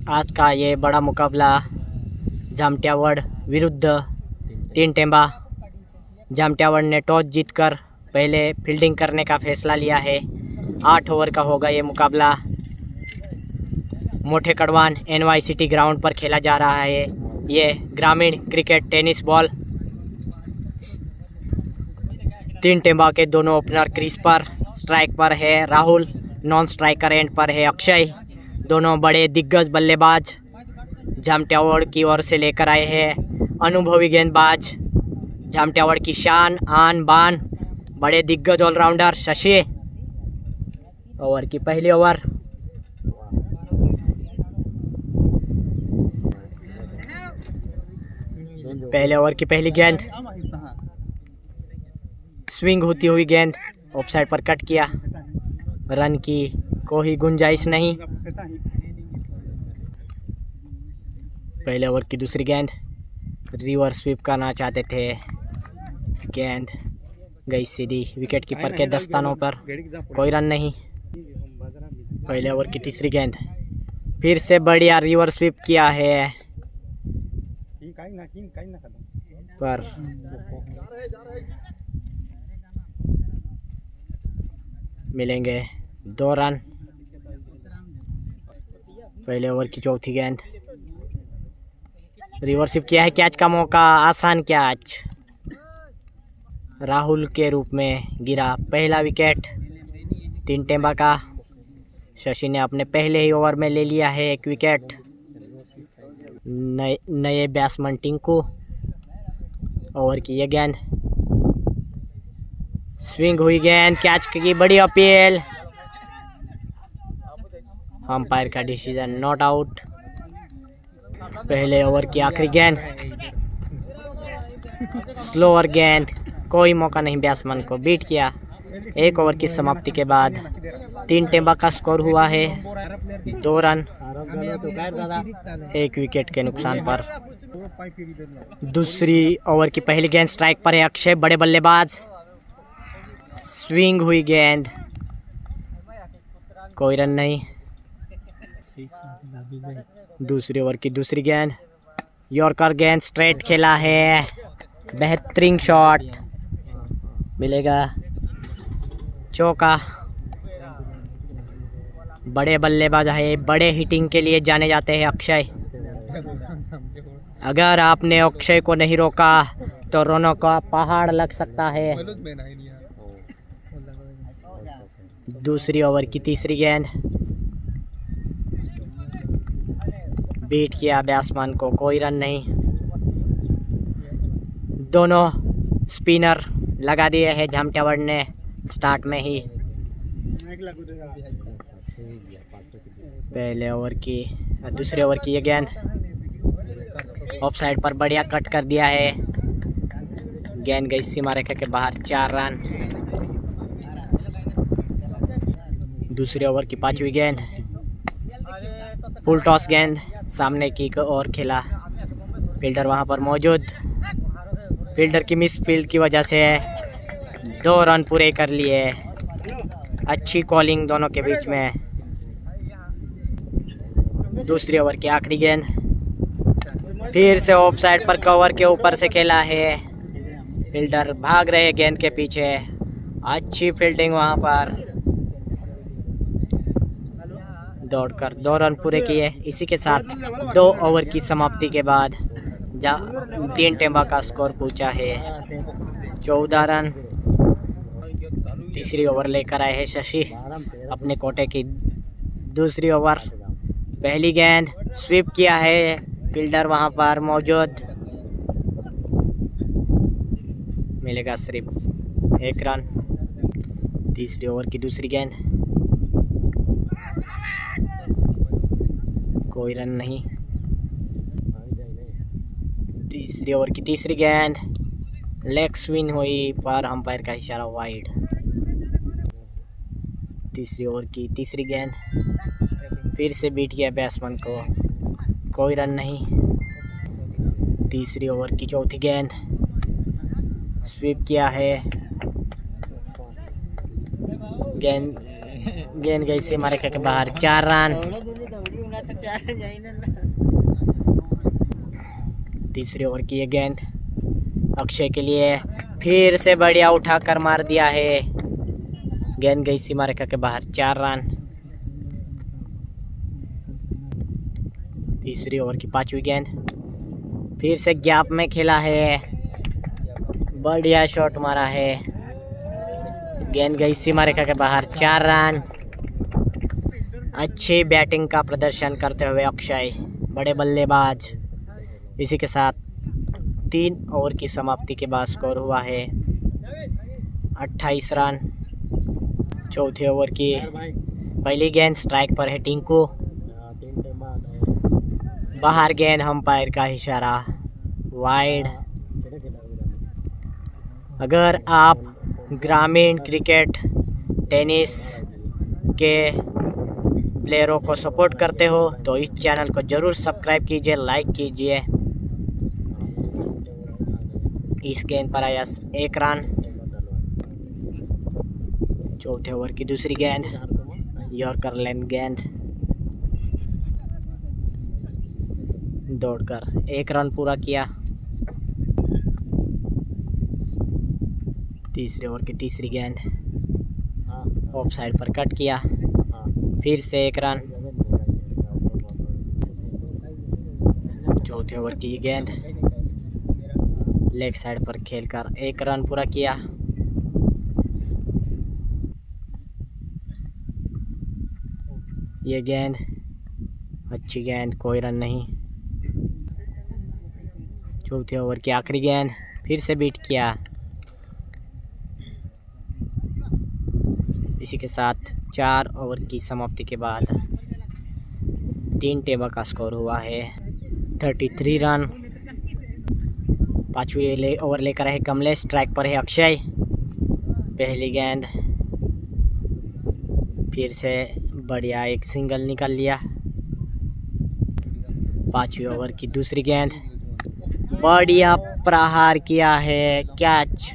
आज का ये बड़ा मुकाबला जामत्यावड़ विरुद्ध तीन टेंबा। जामत्यावड़ ने टॉस जीतकर पहले फील्डिंग करने का फैसला लिया है। 8 ओवर का होगा ये मुकाबला। मोठे कड़वान NYCT ग्राउंड पर खेला जा रहा है। ये ग्रामीण क्रिकेट टेनिस बॉल। तीन टेंबा के दोनों ओपनर क्रीज पर, स्ट्राइक पर है राहुल, नॉन स्ट्राइकर एंड पर है अक्षय। दोनों बड़े दिग्गज बल्लेबाज जामत्यावड़ की ओर से लेकर आए हैं। अनुभवी गेंदबाज, जामत्यावड़ की शान आन बान, बड़े दिग्गज ऑलराउंडर शशि। ओवर की पहली ओवर। पहले ओवर की पहली गेंद, स्विंग होती हुई गेंद ऑफ साइड पर कट किया। रन की कोई गुंजाइश नहीं। पहले ओवर की दूसरी गेंद, रिवर्स स्वीप करना चाहते थे, गेंद गई सीधी विकेट कीपर के दस्तानों पर, कोई रन नहीं। पहले ओवर की तीसरी गेंद, फिर से बढ़िया रिवर्स स्वीप किया है पर मिलेंगे 2 रन। पहले ओवर की चौथी गेंद, रिवर्स स्वीप किया है, कैच का मौका, आसान कैच, राहुल के रूप में गिरा पहला विकेट तीन टेंबा का। शशि ने अपने पहले ही ओवर में ले लिया है 1 विकेट। नए बैट्समैन टिंकू। ओवर की ये गेंद, स्विंग हुई गेंद, कैच की बड़ी अपील, अंपायर का डिसीजन नॉट आउट। पहले ओवर की आखिरी गेंद, स्लोअर गेंद, कोई मौका नहीं बैट्समैन को बीट किया। 1 ओवर की समाप्ति के बाद तीन टेंबा का स्कोर हुआ है 2 रन, 1 विकेट के नुकसान पर। दूसरी ओवर की पहली गेंद स्ट्राइक पर है अक्षय, बड़े बल्लेबाज, स्विंग हुई गेंद, कोई रन नहीं। दूसरी ओवर की दूसरी गेंद, यॉर्कर गेंद, स्ट्रेट खेला है, बेहतरीन शॉट, मिलेगा चौका। बड़े बल्लेबाज है, बड़े हिटिंग के लिए जाने जाते हैं अक्षय। अगर आपने अक्षय को नहीं रोका तो रोनो का पहाड़ लग सकता है। दूसरी ओवर की तीसरी गेंद, बीट किया बैट्समैन को, कोई रन नहीं। दोनों स्पिनर लगा दिए हैं जामत्यावड़ ने स्टार्ट में ही। पहले ओवर की दूसरे ओवर की ये गेंद ऑफ साइड पर बढ़िया कट कर दिया है, गेंद गई सीमा रेखा के बाहर, 4 रन। दूसरे ओवर की 5वीं गेंद, फुल टॉस गेंद, सामने की ओर खेला, फील्डर वहां पर मौजूद, फील्डर की मिस फील्ड की वजह से 2 रन पूरे कर लिए। अच्छी कॉलिंग दोनों के बीच में। दूसरी ओवर की आखिरी गेंद, फिर से ऑफ साइड पर कवर के ऊपर से खेला है, फील्डर भाग रहे गेंद के पीछे, अच्छी फील्डिंग वहां पर, दौड़कर 2 रन पूरे किए। इसी के साथ 2 ओवर की समाप्ति के बाद तीन टेंबा का स्कोर पहुंचा है 14 रन। तीसरी ओवर लेकर आए हैं शशि अपने कोटे की। दूसरी ओवर, पहली गेंद, स्वीप किया है, फील्डर वहां पर मौजूद, मिलेगा सिर्फ 1 रन। तीसरी ओवर की दूसरी गेंद, कोई रन नहीं। तीसरी ओवर की तीसरी गेंद, लेग स्विंग हुई पर अंपायर का इशारा वाइड। तीसरी ओवर की तीसरी गेंद, फिर से बीट किया बैट्समैन को, कोई रन नहीं। तीसरी ओवर की चौथी गेंद, स्वीप किया है, गेंद गई सीमा रेखा के बाहर, 4 रन। तीसरी ओवर की ये गेंद अक्षय के लिए, फिर से बढ़िया उठाकर मार दिया है। गेंद गई सीमा रेखा के बाहर, 4 रन। तीसरी ओवर की 5वीं गेंद, फिर से गैप में खेला है, बढ़िया शॉट मारा है। गेंद गई सीमा रेखा के बाहर, 4 रन। अच्छी बैटिंग का प्रदर्शन करते हुए अक्षय, बड़े बल्लेबाज। इसी के साथ 3 ओवर की समाप्ति के बाद स्कोर हुआ है 28 रन। चौथे ओवर की पहली गेंद स्ट्राइक पर है टिंकू, बाहर गेंद, अंपायर का इशारा, वाइड। अगर आप ग्रामीण क्रिकेट, टेनिस के प्लेयरों को सपोर्ट करते हो तो इस चैनल को ज़रूर सब्सक्राइब कीजिए, लाइक कीजिए। इस गेंद पर आया 1 रन। चौथे ओवर की दूसरी गेंद, यॉर्कर लेंथ गेंद, दौड़कर 1 रन पूरा किया। तीसरे ओवर की तीसरी गेंद ऑफ साइड पर कट किया, फिर से 1 रन। चौथे ओवर की गेंद लेग साइड पर खेलकर 1 रन पूरा किया। ये गेंद अच्छी गेंद, कोई रन नहीं। चौथे ओवर की आखिरी गेंद, फिर से बीट किया। इसी के साथ 4 ओवर की समाप्ति के बाद 3 टेबल का स्कोर हुआ है 33 रन। 5वीं ओवर लेकर है कमलेश, स्ट्राइक पर है अक्षय। पहली गेंद, फिर से बढ़िया एक सिंगल निकाल लिया। 5वीं ओवर की दूसरी गेंद, बढ़िया प्रहार किया है, कैच।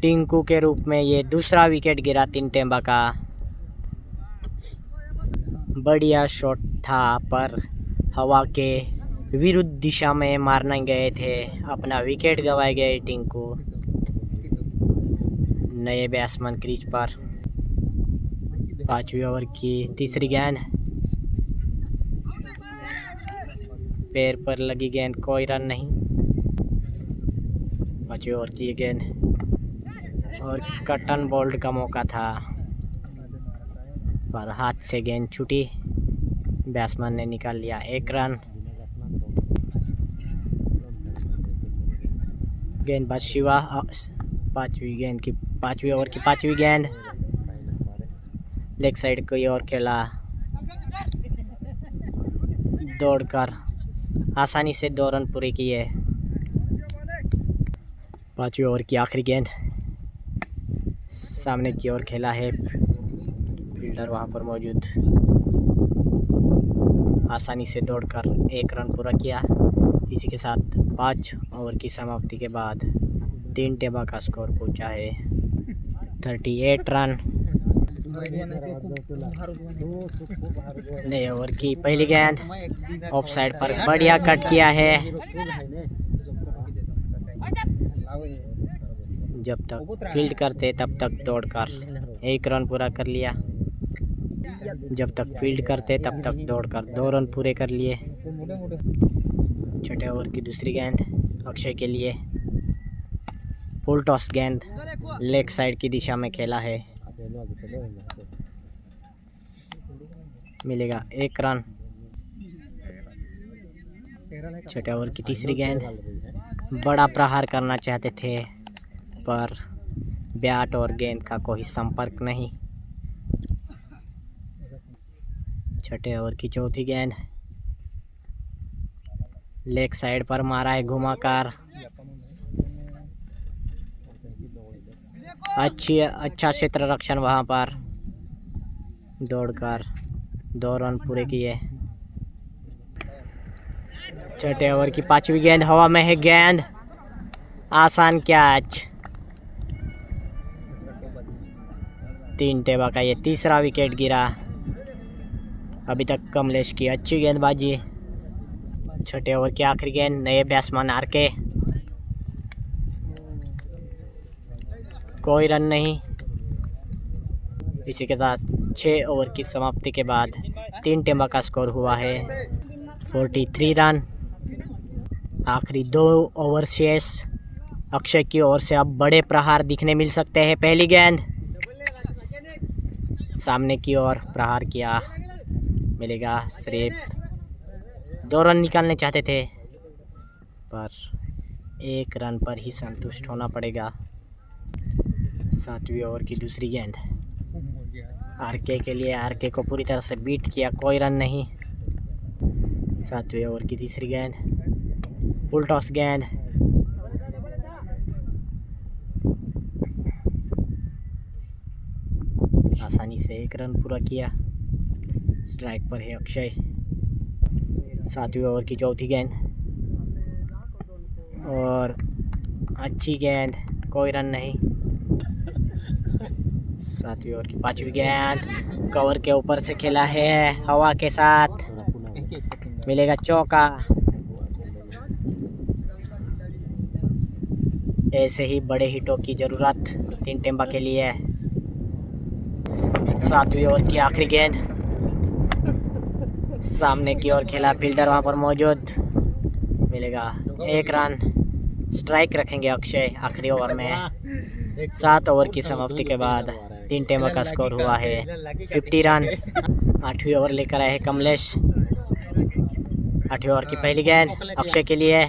टिंकू के रूप में ये दूसरा विकेट गिरा 3 टेम्बा का। बढ़िया शॉट था पर हवा के विरुद्ध दिशा में मारने गए थे, अपना विकेट गंवाए गए टिंकू। नए बैट्समैन क्रीज पर। 5वीं ओवर की तीसरी गेंद, पैर पर लगी गेंद, कोई रन नहीं। 5वीं ओवर की गेंद और कटन बोल्ड का मौका था पर हाथ से गेंद छूटी, बैट्समैन ने निकाल लिया 1 रन। गेंदबाज शिवा, 5वीं ओवर की 5वीं गेंद लेग साइड की ओर खेला, दौड़कर आसानी से 2 रन पूरे किए। 5वीं ओवर की आखिरी गेंद सामने की ओर खेला है, फील्डर वहां पर मौजूद, आसानी से दौड़कर 1 रन पूरा किया। इसी के साथ 5 ओवर की समाप्ति के बाद 3 टेबल का स्कोर पहुंचा है 38 रन। नए ओवर की पहली गेंद ऑफ साइड पर बढ़िया कट किया है। जब तक फील्ड करते तब तक दौड़कर 1 रन पूरा कर लिया, जब तक फील्ड करते तब तक दौड़कर 2 रन पूरे कर लिए। छठे ओवर की दूसरी गेंद अक्षय के लिए, फुल टॉस गेंद लेग साइड की दिशा में खेला है, मिलेगा 1 रन। छठे ओवर की तीसरी गेंद, बड़ा प्रहार करना चाहते थे पर बैट और गेंद का कोई संपर्क नहीं। छठे ओवर की चौथी गेंद लेग साइड पर मारा है घुमाकर, अच्छा क्षेत्र रक्षण वहां पर, दौड़कर 2 रन पूरे किए। छठे ओवर की 5वीं गेंद हवा में है गेंद, आसान कैच। 3 टेबल का ये तीसरा विकेट गिरा। अभी तक कमलेश की अच्छी गेंदबाजी। छठे ओवर की आखिरी गेंद, नए बैट्समैन आरके, कोई रन नहीं। इसी के साथ 6 ओवर की समाप्ति के बाद 3 टेम्बा का स्कोर हुआ है 43 रन। आखिरी 2 ओवर शेष। अक्षय की ओर से अब बड़े प्रहार दिखने मिल सकते हैं। पहली गेंद सामने की ओर प्रहार किया, मिलेगा सिर्फ 2 रन निकालने चाहते थे, पर 1 रन पर ही संतुष्ट होना पड़ेगा। 7वीं ओवर की दूसरी गेंद आरके के लिए, आरके को पूरी तरह से बीट किया, कोई रन नहीं। 7वें ओवर की तीसरी गेंद, फुल टॉस गेंद, आसानी से 1 रन पूरा किया। स्ट्राइक पर है अक्षय। 7वें ओवर की चौथी गेंद और अच्छी गेंद, कोई रन नहीं। 7वीं ओवर की 5वीं गेंद कवर के ऊपर से खेला है हवा के साथ, मिलेगा चौका। ऐसे ही बड़े हिटों की ज़रूरत 3 टेम्बा के लिए। 7वीं ओवर की आखिरी गेंद, सामने की ओर खेला, फील्डर वहां पर मौजूद, मिलेगा 1 रन। स्ट्राइक रखेंगे अक्षय आखिरी ओवर में। 7 ओवर की समाप्ति के बाद 3 टेम्बा का स्कोर हुआ है 50 रन। 8वीं ओवर लेकर आए हैं कमलेश। 8वीं ओवर की पहली गेंद अक्षय के लिए,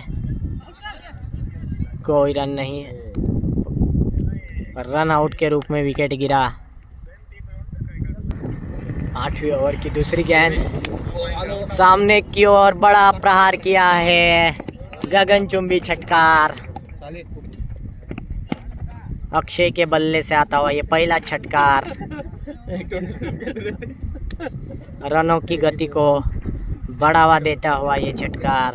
कोई रन नहीं, रन आउट के रूप में विकेट गिरा। 8वीं ओवर की दूसरी गेंद, सामने की ओर बड़ा प्रहार किया है, गगनचुंबी छटकार। अक्षय के बल्ले से आता हुआ ये पहला छटकार रनों की गति को बढ़ावा देता हुआ ये छटकार।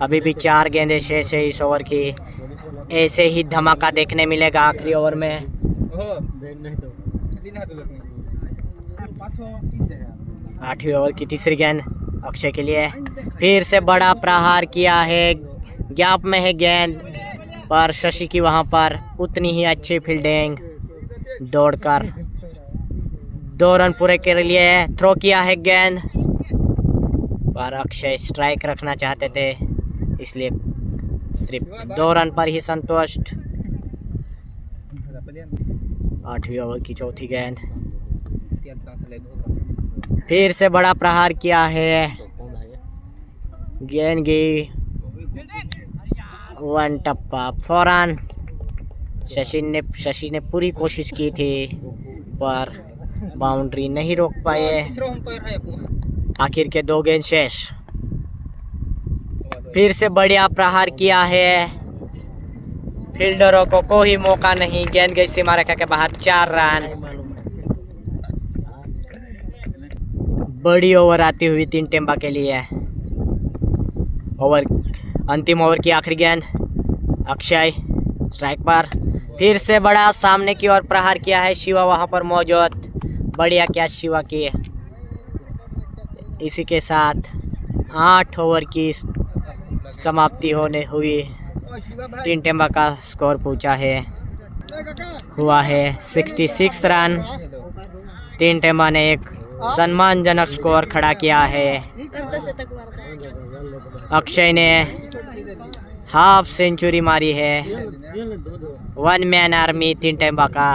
अभी भी 4 गेंदें शेष है इस ओवर की। ऐसे ही धमाका देखने मिलेगा आखिरी ओवर में। 8वीं ओवर की तीसरी गेंद अक्षय के लिए, फिर से बड़ा प्रहार किया है, गैप में है गेंद, पर शशि की वहां पर उतनी ही अच्छी फील्डिंग, दौड़कर 2 रन पूरे के लिए थ्रो किया है गेंद, पर अक्षय स्ट्राइक रखना चाहते थे, इसलिए सिर्फ 2 रन पर ही संतुष्ट। 8वीं ओवर की चौथी गेंद, फिर से बड़ा प्रहार किया है, गेंद गई 1 टप्पा 4 रन। शशि ने पूरी कोशिश की थी, पर बाउंड्री नहीं रोक पाए। आखिर के 2 गेंद शेष। फिर से बढ़िया प्रहार किया है, फील्डरों को कोई मौका नहीं, गेंद गई सीमा रेखा के बाहर, 4 रन। बड़ी ओवर आती हुई 3 टेम्बा के लिए। अंतिम ओवर की आखिरी गेंद अक्षय स्ट्राइक पर, फिर से बड़ा सामने की ओर प्रहार किया है, शिवा वहां पर मौजूद, बढ़िया क्या शिवा की। इसी के साथ 8 ओवर की समाप्ति होने हुई। 3 टेम्बा का स्कोर पूछा है, हुआ है 66 रन। 3 टेम्बा ने एक सम्मानजनक स्कोर खड़ा किया है। अक्षय ने हाफ सेंचुरी मारी है। 1 मैन आर्मी 3 टेम्बा का।